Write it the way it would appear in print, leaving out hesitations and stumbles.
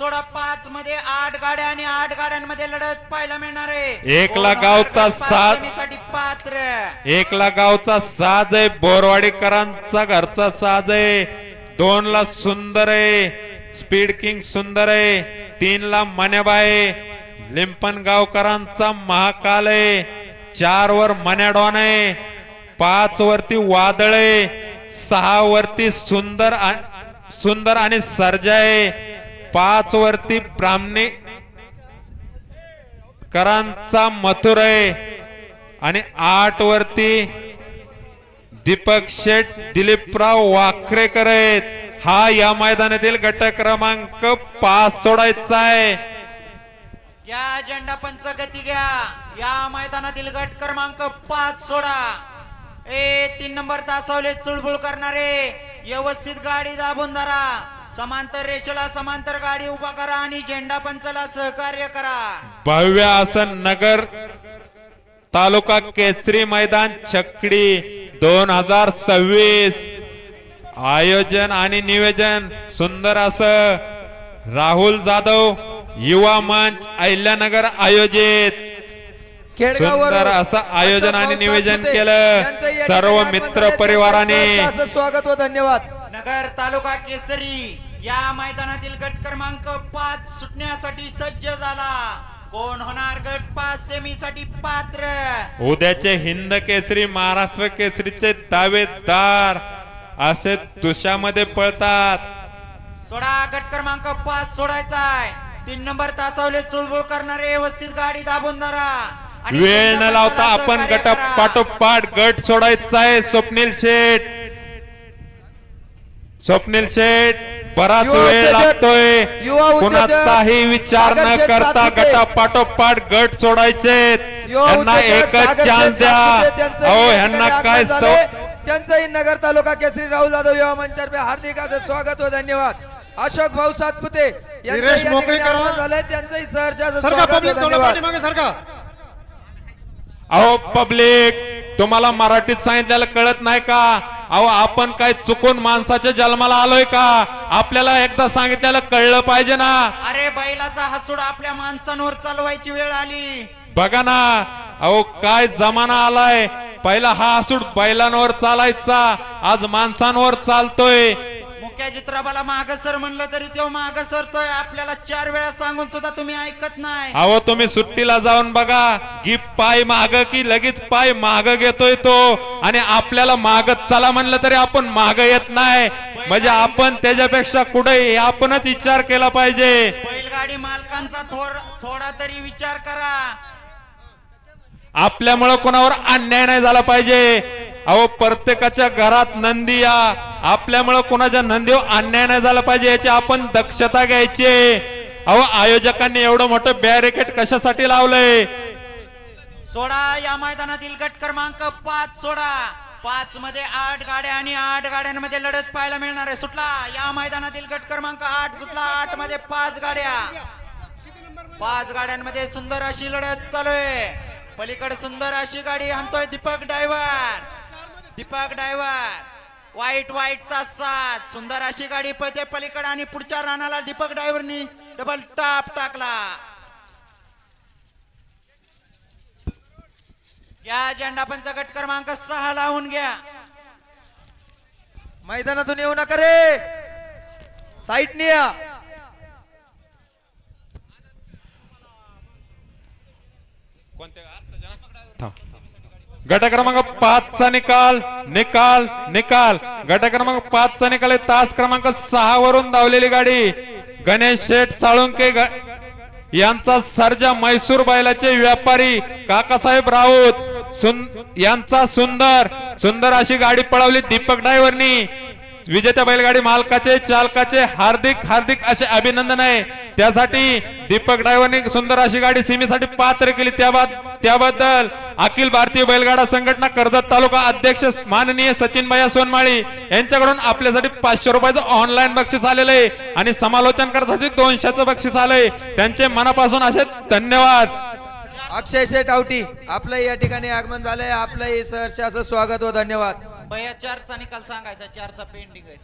सोडा 5 मध्ये 8 गाड्या आणि 8 गाड्यांमध्ये लढत पाहायला मिळणार आहे. एकला गावचा साज साठी पात्र एकला गावचा साज आहे. बोरवाडीकरांचा घरचा साज आहे. 2 ला सुंदर आहे. स्पीड किंग सुंदर आहे. 3 ला मन्याबा आहे. लिंपण गावकरांचा महाकाल आहे. 4 वर मन्याडॉन आहे. 5 वरती वादळ आहे. 6 वरती सुंदर आणि सर्जा आहे. 5 वरती ब्राह्मणी करांचा मथुर आहे आणि 8 वरती दीपक शेठ दिलीपराव वाखरेकर आहेत. हा या मैदानातील गट क्रमांक 5 सोडायचा आहे. या झेंडा पंच गती घ्या. या मैदानातील गट क्रमांक 5 सोडा. 3 नंबर तासावले चुळबुळ करणारे व्यवस्थित गाडी दाबून धरा. समांतर रेषेला समांतर गाडी उभा करा आणि झेंडा पंचाला सहकार्य करा. भव्य आसन नगर तालुका केसरी मैदान छकडी 2026. आयोजन आणि नियोजन सुंदर असं राहुल जाधव युवा मंच अहिल्यानगर आयोजित सुंदर असं आयोजन आणि नियोजन केलं. सर्व मित्र परिवाराने स्वागत व धन्यवाद. नगर तालुका केसरी या मैदानातील गट क्रमांक 5 सुटण्यासाठी सज्ज झाला. कोण होणार गट 5 सेमी साठी पात्र. उद्याचे हिंद केसरी महाराष्ट्र केसरीचे दावेदार असे तुषामध्ये पळतात. सोडा गट क्रमांक 5 सोडायचाय. 3 नंबर तासावले चुळबुळ करणारे व्यवस्थित गाडी दाबून धरा. वेळ न लावता आपण गट पाठोपाठ गट सोडायचा आहे. स्वप्नील शेठ बराच वेळ लागतोय. कुणाचाही विचार न करता गटा पाठोपाठ गट सोडायचे. यांना एकच चान्स द्या. अहो यांना काय त्यांचंही नगर तालुका केसरी राहुल जाधव युवा मंचातर्फे हार्दिक असे स्वागत व धन्यवाद. अशोक भाऊ सातपुते झालंय त्यांचंही सहर्ष स्वागत व धन्यवाद. अहो पब्लिक तुम्हाला मराठीत सांगितलेलं कळत नाही का? अहो आपण काय चुकून माणसाच्या जन्माला आलोय का? आपल्याला एकदा सांगितलेलं कळलं पाहिजे ना. अरे बैलाचा हसूड आपल्या माणसांवर चालवायची वेळ आली. बघा ना अहो काय जमाना आलाय. पहिला हा हसूड बैलांवर चालायचा, आज माणसांवर चालतोय. मुख्य चित्रबाला माग सर म्हणलं तरी तो माग सरतोय. आपल्याला 4 वेळा सांगून सुद्धा तुम्ही ऐकत नाही. अहो तुम्ही सुट्टीला जाऊन बघा की पाय माग की लगेच पाय माग घेतोय तो. आणि आपल्याला मागत चला म्हणलं तरी आपण माग येत नाही. म्हणजे आपण त्याच्यापेक्षा कुठे आपणच विचार केला पाहिजे. बैलगाडी मालकांचा थोडा तरी विचार करा. आपल्यामुळे कोणावर अन्याय नाही झाला पाहिजे. अहो प्रत्येकाच्या घरात नंदी या. आपल्यामुळे कोणाच्या नंदीवर अन्याय नाही झाला पाहिजे याची आपण दक्षता घ्यायची. अहो आयोजकांनी एवढं मोठं बॅरिकेड कशासाठी लावलंय? सोडा या मैदानातील गट क्रमांक 5 सोडा. 5 मध्ये 8 गाड्या आणि 8 गाड्यांमध्ये लढत पाहायला मिळणार आहे. सुटला या मैदानातील गट क्रमांक 8 सुटला. 8 मध्ये 5 गाड्या. 5 गाड्यांमध्ये सुंदर अशी लढत चालू आहे. पलीकडे सुंदर अशी गाडी आणतोय दीपक ड्रायव्हर वाईटचा साथ. सुंदर अशी गाडी पळते पलीकडे आणि पुढच्या रानाला दीपक ड्रायव्हरनी डबल टाप टाकला. या झेंडा पंच गट क्रमांक 6 लावून घ्या. मैदानातून येऊ नका रे, साईडने या. गट क्रमांक 5 चा निकाल गट क्रमांक 5 चा निकाल. तास क्रमांक 6 वरून धावलेली गाडी गणेश शेठ साळुंके यांचा सर्जा मैसूर बैलाचे व्यापारी काकासाहेब राऊत यांचा सुंदर अशी गाडी पळवली दीपक ड्रायव्हरनी. विजेत्या बैलगाडी मालकाचे चालकाचे हार्दिक असे अभिनंदन आहे. त्यासाठी दीपक ड्रायव्हरनी सुंदर अशी गाडी सीमेसाठी पात्र केली. त्याबद्दल अखिल भारतीय बैलगाडा संघटना कर्जत तालुका अध्यक्ष माननीय सचिन भैया सोनमाळी यांच्याकडून आपल्यासाठी 500 रुपयाचं ऑनलाईन बक्षीस आलेलं आहे आणि समालोचन करण्यासाठी 200चं बक्षीस आलंय. त्यांचे मनापासून असे धन्यवाद. अक्षय शेठ आवटी आपलं या ठिकाणी आगमन झालंय. आपलं सहर्ष असं स्वागत व धन्यवाद. भैया 4चा निकाल सांगायचा. 4चा पेंडिंग आहे.